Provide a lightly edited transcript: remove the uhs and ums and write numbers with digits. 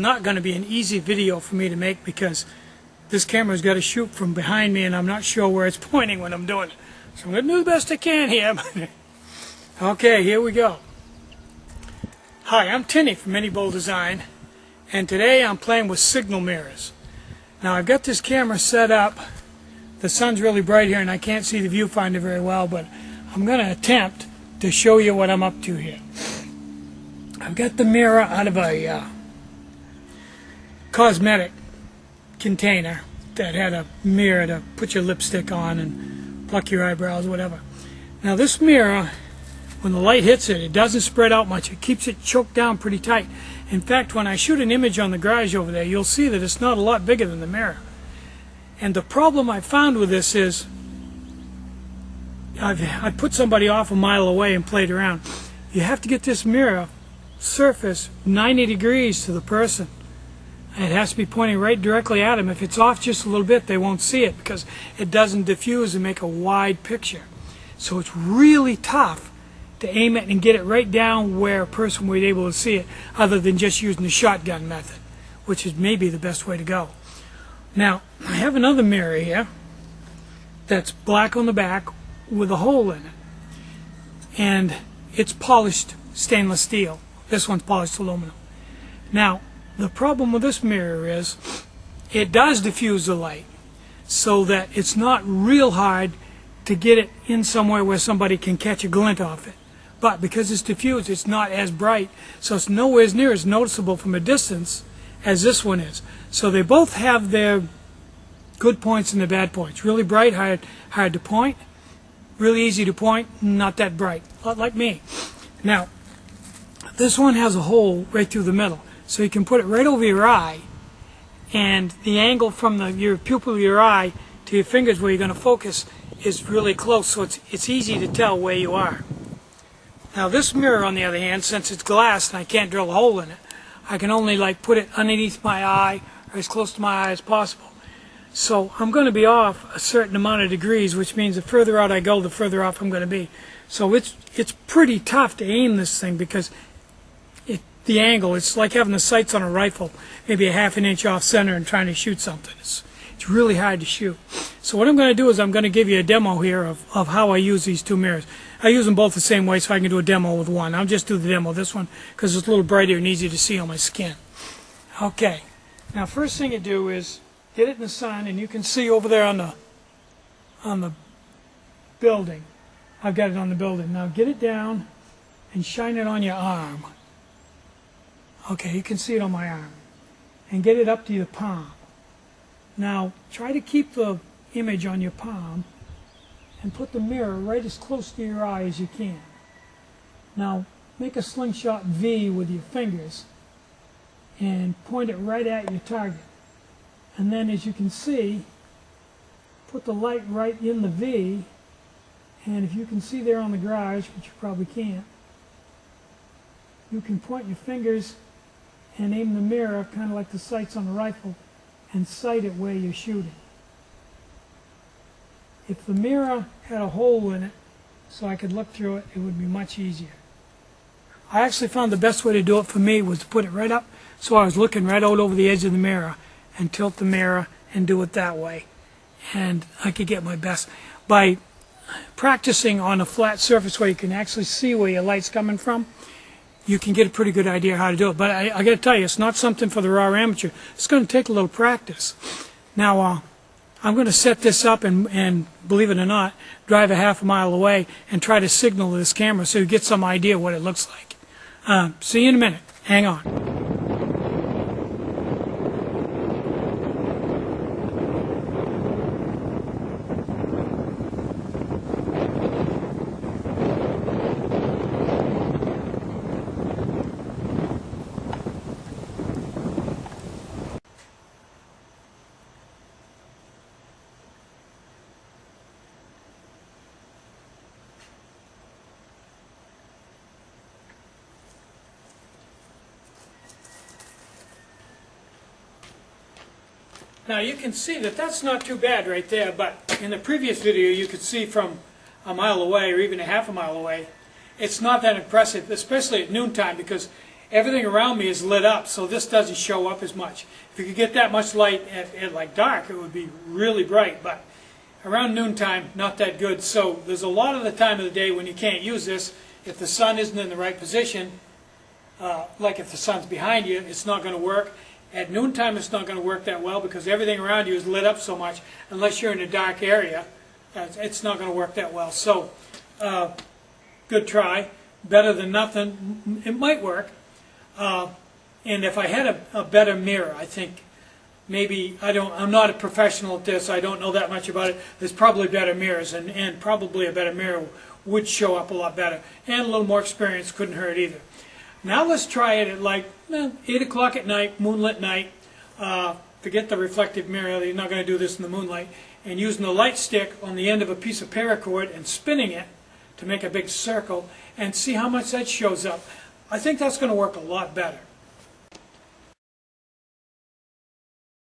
Not going to be an easy video for me to make because this camera's got to shoot from behind me and I'm not sure where it's pointing when I'm doing it. So I'm going to do the best I can here. Okay, here we go. Hi, I'm Tinny from Mini Bull Design, and today I'm playing with signal mirrors. Now I've got this camera set up. The sun's really bright here and I can't see the viewfinder very well, but I'm going to attempt to show you what I'm up to here. I've got the mirror out of a cosmetic container that had a mirror to put your lipstick on and pluck your eyebrows, whatever. Now this mirror, when the light hits it, it doesn't spread out much. It keeps it choked down pretty tight. In fact, when I shoot an image on the garage over there, you'll see that it's not a lot bigger than the mirror. And the problem I found with this is I put somebody off a mile away and played around. You have to get this mirror surface 90 degrees to the person. It has to be pointing right directly at them. If it's off just a little bit, they won't see it because it doesn't diffuse and make a wide picture. So it's really tough to aim it and get it right down where a person would be able to see it, other than just using the shotgun method, which is maybe the best way to go. Now, I have another mirror here that's black on the back with a hole in it. And it's polished stainless steel. This one's polished aluminum. Now, the problem with this mirror is it does diffuse the light so that it's not real hard to get it in somewhere where somebody can catch a glint off it. But because it's diffused, it's not as bright, so it's nowhere near as noticeable from a distance as this one is. So they both have their good points and their bad points. Really bright, hard to point. Really easy to point, not that bright. A lot like me. Now, this one has a hole right through the middle. So you can put it right over your eye, and the angle from your pupil of your eye to your fingers where you're going to focus is really close, so it's easy to tell where you are. Now this mirror, on the other hand, since it's glass and I can't drill a hole in it, I can only put it underneath my eye or as close to my eye as possible. So I'm going to be off a certain amount of degrees, which means the further out I go, the further off I'm going to be. So it's pretty tough to aim this thing because the angle, it's like having the sights on a rifle, maybe a half an inch off center and trying to shoot something. It's really hard to shoot. So what I'm going to do is I'm going to give you a demo here of how I use these two mirrors. I use them both the same way, so I can do a demo with one. I'll just do the demo of this one because it's a little brighter and easier to see on my skin. Okay, now first thing you do is get it in the sun, and you can see over there on the building. I've got it on the building. Now get it down and shine it on your arm. Okay, you can see it on my arm. And get it up to your palm. Now, try to keep the image on your palm and put the mirror right as close to your eye as you can. Now, make a slingshot V with your fingers and point it right at your target. And then, as you can see, put the light right in the V, and if you can see there on the garage, which you probably can't, you can point your fingers and aim the mirror kind of like the sights on a rifle and sight it where you're shooting. If the mirror had a hole in it so I could look through it, it would be much easier. I actually found the best way to do it for me was to put it right up so I was looking right out over the edge of the mirror and tilt the mirror and do it that way. And I could get my best. By practicing on a flat surface where you can actually see where your light's coming from, you can get a pretty good idea how to do it. But I got to tell you, it's not something for the raw amateur. It's going to take a little practice. Now, I'm going to set this up and, believe it or not, drive a half a mile away and try to signal this camera so you get some idea what it looks like. See you in a minute. Hang on. Now you can see that that's not too bad right there, but in the previous video you could see from a mile away or even a half a mile away, it's not that impressive, especially at noontime, because everything around me is lit up, so this doesn't show up as much. If you could get that much light at like dark, it would be really bright, but around noontime, not that good. So there's a lot of the time of the day when you can't use this. If the sun isn't in the right position, like if the sun's behind you, it's not going to work. At noontime, it's not going to work that well because everything around you is lit up so much. Unless you're in a dark area, it's not going to work that well. So, good try. Better than nothing. It might work. And if I had a better mirror, I think maybe, I'm not a professional at this, I don't know that much about it. There's probably better mirrors, and probably a better mirror would show up a lot better. And a little more experience couldn't hurt either. Now let's try it at like 8 o'clock at night, moonlit night. Forget the reflective mirror, you're not going to do this in the moonlight. And using the light stick on the end of a piece of paracord and spinning it to make a big circle and see how much that shows up. I think that's going to work a lot better.